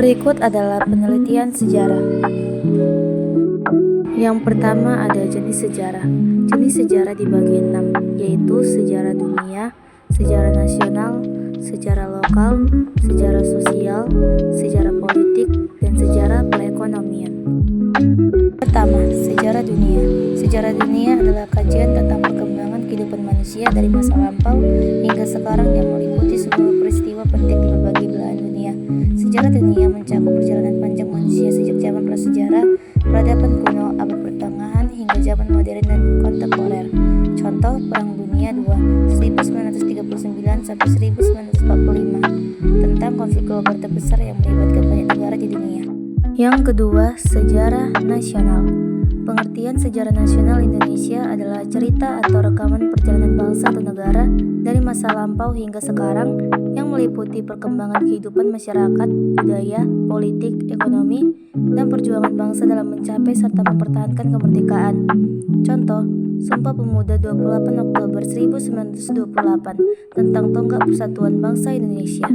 Berikut adalah penelitian sejarah. Yang pertama ada jenis sejarah. Jenis sejarah dibagi 6, yaitu sejarah dunia, sejarah nasional, sejarah lokal, sejarah sosial, sejarah politik, dan sejarah perekonomian. Pertama, sejarah dunia. Sejarah dunia adalah kajian tentang perkembangan kehidupan manusia dari masa lampau hingga sekarang yang meliputi seluruh peristiwa penting di berbagai belahan dunia. Sejarah dunia mencakup perjalanan panjang manusia sejak zaman prasejarah, peradaban kuno, abad pertengahan, hingga zaman modern dan kontemporer. Contoh, Perang Dunia II 1939 sampai 1945 tentang konflik global terbesar yang melibatkan banyak negara di dunia. Yang kedua, sejarah nasional. Pengertian sejarah nasional Indonesia adalah cerita atau rekaman perjalanan bangsa atau negara dari masa lampau hingga sekarang yang meliputi perkembangan kehidupan masyarakat, budaya, politik, ekonomi, dan perjuangan bangsa dalam mencapai serta mempertahankan kemerdekaan. Contoh, Sumpah Pemuda 28 Oktober 1928 tentang Tonggak Persatuan Bangsa Indonesia.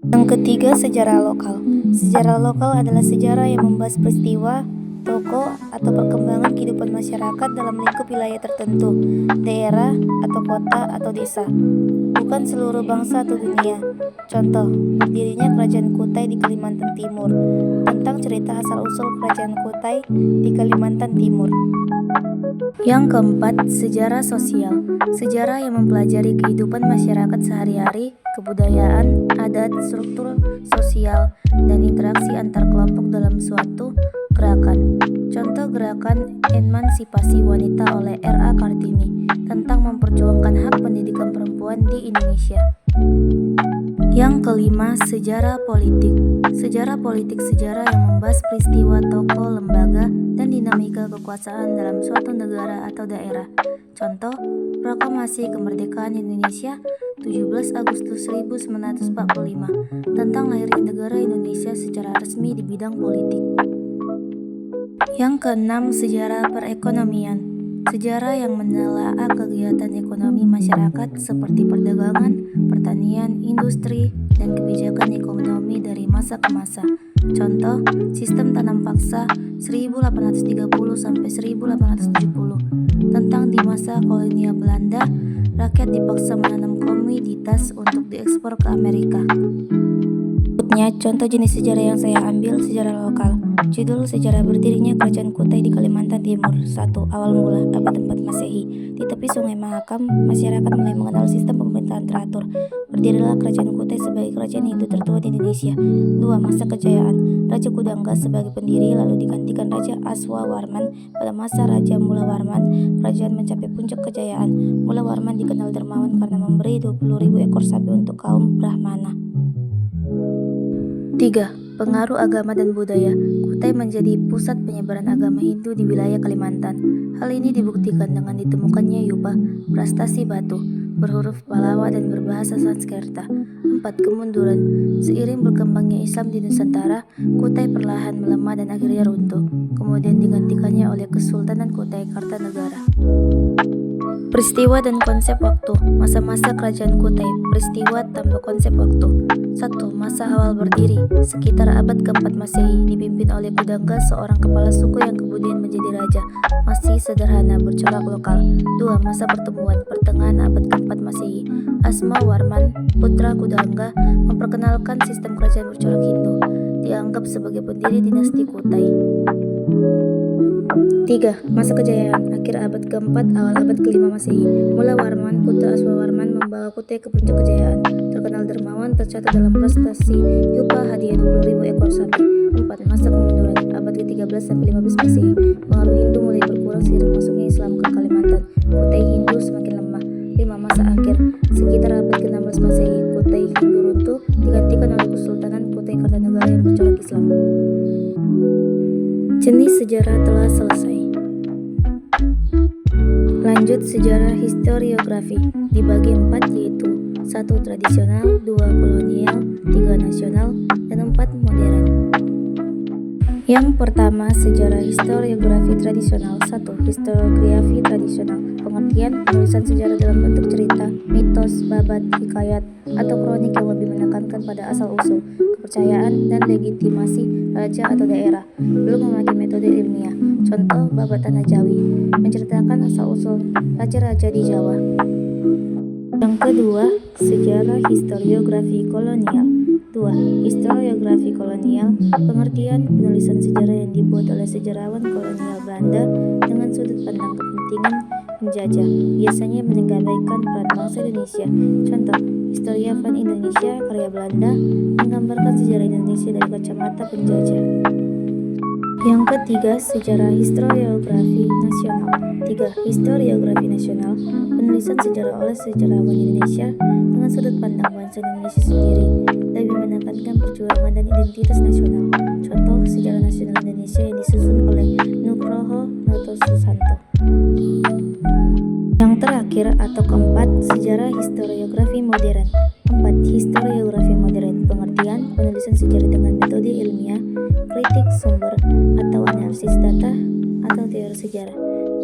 Yang ketiga, sejarah lokal. Sejarah lokal adalah sejarah yang membahas peristiwa, tokoh, atau perkembangan kehidupan masyarakat dalam lingkup wilayah tertentu, daerah, atau kota, atau desa, bukan seluruh bangsa atau dunia. Contoh, berdirinya Kerajaan Kutai di Kalimantan Timur, tentang cerita asal-usul Kerajaan Kutai di Kalimantan Timur. Yang keempat, sejarah sosial. Sejarah yang mempelajari kehidupan masyarakat sehari-hari, kebudayaan, adat, struktur sosial, dan interaksi antar kelompok dalam suatu gerakan. Contoh, gerakan emansipasi wanita oleh R.A. Kartini tentang memperjuangkan hak pendidikan perempuan di Indonesia. Yang kelima, sejarah politik. Sejarah politik sejarah yang membahas peristiwa, tokoh, lembaga, dan dinamika kekuasaan dalam suatu negara atau daerah. Contoh, Proklamasi Kemerdekaan Indonesia 17 Agustus 1945 tentang lahirnya negara Indonesia secara resmi di bidang politik. Yang keenam, sejarah perekonomian. Sejarah yang menelaah kegiatan ekonomi masyarakat seperti perdagangan, pertanian, industri, dan kebijakan ekonomi dari masa ke masa. Contoh, sistem tanam paksa 1830 sampai 1870 tentang di masa kolonial Belanda, rakyat dipaksa menanam komoditas untuk diekspor ke Amerika. Berikutnya, contoh jenis sejarah yang saya ambil, sejarah lokal. Judul sejarah berdirinya Kerajaan Kutai di Kalimantan Timur. 1. Awal mula, abad 4 Masehi. Di tepi Sungai Mahakam, masyarakat mulai mengenal sistem pemerintahan teratur. Berdirilah Kerajaan Kutai sebagai kerajaan Hindu tertua di Indonesia. 2. Masa kejayaan. Raja Kudangga sebagai pendiri, lalu digantikan Raja Aswawarman. Pada masa Raja Mulawarman, kerajaan mencapai puncak kejayaan. Mulawarman dikenal dermawan karena memberi 20.000 ekor sapi untuk kaum Brahmana. 3. Pengaruh agama dan budaya. Kutai menjadi pusat penyebaran agama Hindu di wilayah Kalimantan. Hal ini dibuktikan dengan ditemukannya yupa, prastasi batu, berhuruf Pallawa dan berbahasa Sanskerta. 4. Kemunduran. Seiring berkembangnya Islam di Nusantara, Kutai perlahan melemah dan akhirnya runtuh. Kemudian digantikannya oleh Kesultanan Kutai Kartanegara. Peristiwa dan konsep waktu. Masa-masa Kerajaan Kutai. Peristiwa tambah konsep waktu. 1. Masa awal berdiri, sekitar abad ke-4 Masehi, dipimpin oleh Kudangga, seorang kepala suku yang kemudian menjadi raja. Masih sederhana, bercorak lokal. 2. Masa pertemuan, pertengahan abad ke-4 Masehi. Asmawarman, putra Kudangga, memperkenalkan sistem kerajaan bercorak Hindu. Dianggap sebagai pendiri dinasti Kutai. 3. Masa kejayaan, akhir abad ke-4, awal abad ke-5 Masehi. Mulawarman, putra Aswawarman, membawa Kutai ke puncak kejayaan. Terkenal dermawan, tercatat dalam prestasi yupa hadiah 20.000 ekor sapi. 4. Masa kemunduran, abad ke-13 sampai 15 Masehi. Pengaruh Hindu mulai berkurang seiring masuknya Islam ke Kalimantan. Kutai Hindu semakin lemah. 5. Masa akhir, sekitar abad ke-16 Masehi. Kutai Hindu runtuh, digantikan oleh Kesultanan Kutai Kartanegara yang bercorak Islam. Jenis sejarah telah selesai. Lanjut sejarah historiografi dibagi 4, yaitu 1. Tradisional, 2. Kolonial, 3. Nasional, dan 4. Modern. Yang pertama, sejarah historiografi tradisional. 1. Historiografi tradisional. Pengertian, penulisan sejarah dalam bentuk cerita, mitos, babat, hikayat, atau kronik yang lebih menekankan menekankan pada asal-usul, kepercayaan, dan legitimasi raja atau daerah, belum memakai metode ilmiah. Contoh, Babat Tanah Jawi menceritakan asal-usul raja-raja di Jawa. Yang kedua, sejarah historiografi kolonial. 2. Historiografi kolonial, pengertian penulisan sejarah yang dibuat oleh sejarawan kolonial Belanda dengan sudut pandang kepentingan penjajah, biasanya mengabaikan peran bangsa Indonesia. Contoh, Historia van Indonesia karya Belanda menggambarkan sejarah Indonesia dari kacamata penjajah. Yang ketiga, sejarah historiografi nasional. 3. Historiografi nasional, penulisan sejarah oleh sejarawan Indonesia dengan sudut pandang bangsa Indonesia sendiri, lebih menekankan perjuangan dan identitas nasional. Contoh, sejarah nasional Indonesia yang disusun oleh Nugroho Notosusanto. Yang terakhir atau keempat, sejarah historiografi modern. 4. Historiografi modern, pengertian penulisan sejarah dengan metode ilmiah, kritik sumber atau analisis data atau teori sejarah,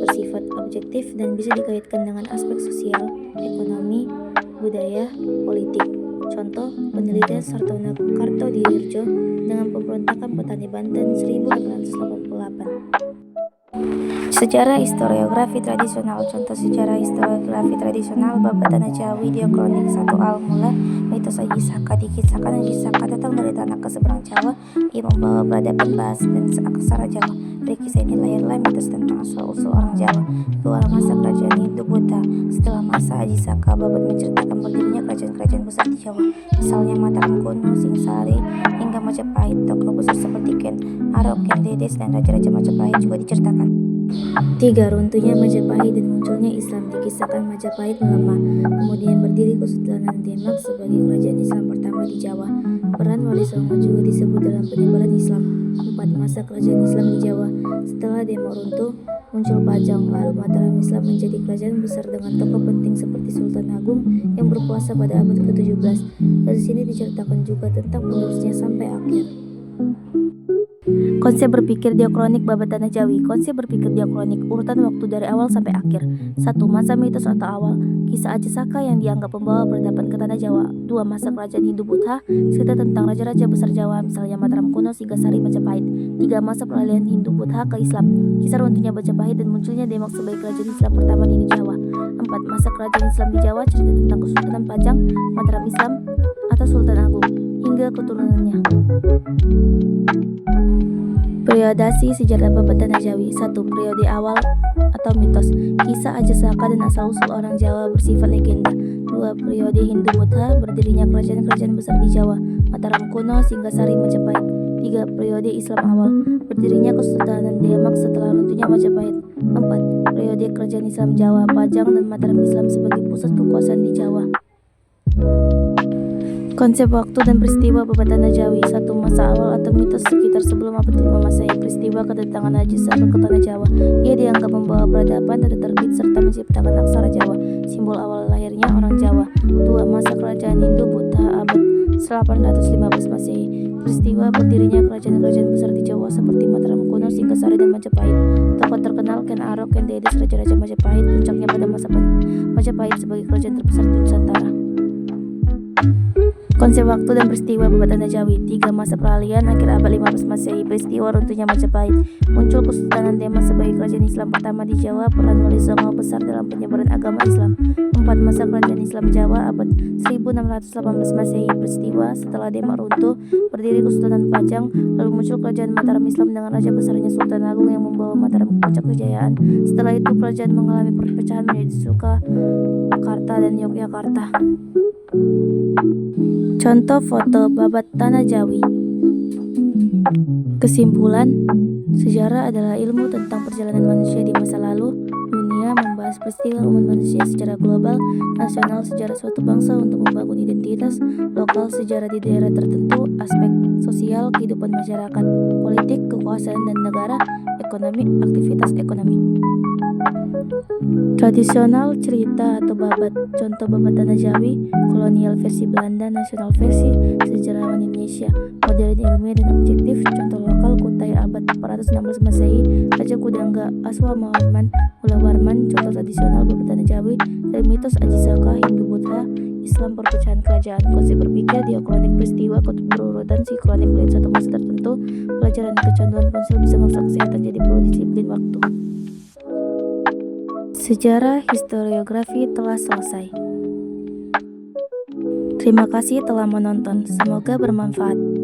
bersifat objektif dan bisa dikaitkan dengan aspek sosial, ekonomi, budaya, politik. Contoh, penelitian Sartono Kartodidirjo dengan pemberontakan petani Banten 1888. Sejarah historiografi tradisional. Contoh sejarah historiografi tradisional Babat Tanah Jawi, Diakronik 1 Al-Mula, mitos Aji Saka. Dikisahkan Aji Saka datang dari tanah ke seberang Jawa. Ia membawa peradaban bahasa dan aksara Jawa. Dari kisah ini lahirlah mitos tentang asal-usul orang Jawa. 2. Masa kerajaan Hindu Buddha. Setelah masa Aji Saka, Babat menceritakan berdirinya kerajaan-kerajaan besar di Jawa, misalnya Mataram Kuno, Singsari, hingga Majapahit. Tokoh besar seperti Ken Arok, Ken Dedes, dan raja-raja Majapahit juga diceritakan. 3. Runtuhnya Majapahit dan munculnya Islam. Dikisahkan Majapahit melemah, kemudian berdiri Kesultanan Demak sebagai kerajaan Islam pertama di Jawa. Peran Wali Songo juga disebut dalam penyebaran Islam. 4. Masa kerajaan Islam di Jawa. Setelah Demak runtuh, muncul Pajang, lalu Mataram Islam menjadi kerajaan besar dengan tokoh penting seperti Sultan Agung yang berkuasa pada abad ke-17. Dari sini diceritakan juga tentang penerusnya sampai akhir. Konsep berpikir diakronik Babat Tanah Jawi. Konsep berpikir diakronik, urutan waktu dari awal sampai akhir. 1. Masa mitos atau awal, kisah Aji Saka yang dianggap membawa peradaban ke tanah Jawa. 2. Masa kerajaan Hindu Buddha, cerita tentang raja-raja besar Jawa, misalnya Mataram Kuno, Singasari, Majapahit. 3. Masa peralihan Hindu Buddha ke Islam, kisah runtuhnya Majapahit dan munculnya Demak sebagai kerajaan Islam pertama di Jawa. 4. Masa kerajaan Islam di Jawa, cerita tentang Kesultanan Pajang, Mataram Islam atau Sultan Agung, hingga keturunannya. Periodasi sejarah Babat Tanah Jawi. 1. Periode awal atau mitos, kisah Aji Saka dan asal-usul orang Jawa bersifat legenda. 2. Periode Hindu Buddha, berdirinya kerajaan-kerajaan besar di Jawa, Mataram Kuno, Singasari, Majapahit. 3. Periode Islam awal, berdirinya Kesultanan Demak setelah runtuhnya Majapahit. 4. Periode kerajaan Islam Jawa, Pajang dan Mataram Islam sebagai pusat kekuasaan di Jawa. Konsep waktu dan peristiwa Babat Tanah Jawi. 1. Masa awal atau mitos, sekitar sebelum abad 5 Masehi, peristiwa kedatangan Aji Saka ke tanah Jawa. Ia dianggap membawa peradaban, tata tertib, serta menciptakan aksara Jawa, simbol awal lahirnya orang Jawa. 2. Masa kerajaan Hindu Buddha abad 815 Masehi, peristiwa berdirinya kerajaan-kerajaan besar di Jawa seperti Mataram Kuno, Singasari, dan Majapahit. Tokoh terkenal Ken Arok, Ken Dedes, raja-raja Majapahit, puncaknya pada masa Majapahit sebagai kerajaan terbesar di Nusantara. Konsep waktu dan peristiwa Babat Tanah Jawi. 3. Masa peralihan akhir abad 15 Masehi, peristiwa runtuhnya Majapahit, muncul Kesultanan Demak sebagai kerajaan Islam pertama di Jawa, peran Wali Songo besar dalam penyebaran agama Islam. 4. Masa kerajaan Islam Jawa abad 1618 Masehi, peristiwa setelah Demak runtuh, berdiri Kesultanan Pajang, lalu muncul kerajaan Mataram Islam dengan raja besarnya Sultan Agung yang membawa Mataram ke puncak kejayaan. Setelah itu kerajaan mengalami perpecahan menjadi Surakarta dan Yogyakarta. Contoh foto Babat Tanah Jawi. Kesimpulan, sejarah adalah ilmu tentang perjalanan manusia di masa lalu, dunia, membahas peristiwa umat manusia secara global, nasional, sejarah suatu bangsa untuk membangun identitas, lokal, sejarah di daerah tertentu, aspek sosial, kehidupan masyarakat, politik, kekuasaan dan negara, ekonomi, aktivitas ekonomi. Tradisional cerita atau babat. Contoh Babat Tanah Jawi, kolonial versi Belanda, nasional versi sejarawan Indonesia, modern ilmiah dan objektif. Contoh lokal Kutai abad 416 Masehi, Raja Kudangga Aswawarman Mula Warman. Contoh tradisional Babat Tanah Jawi dari mitos Aji Saka, Hindu Buddha, Islam perpecahan kerajaan, konsep berpikir diakronik peristiwa, kutub berurutan, siklonik melihat suatu masa tertentu, pelajaran kecanduan ponsel bisa merusak kesehatan, jadi perlu disiplin waktu. Sejarah historiografi telah selesai. Terima kasih telah menonton, semoga bermanfaat.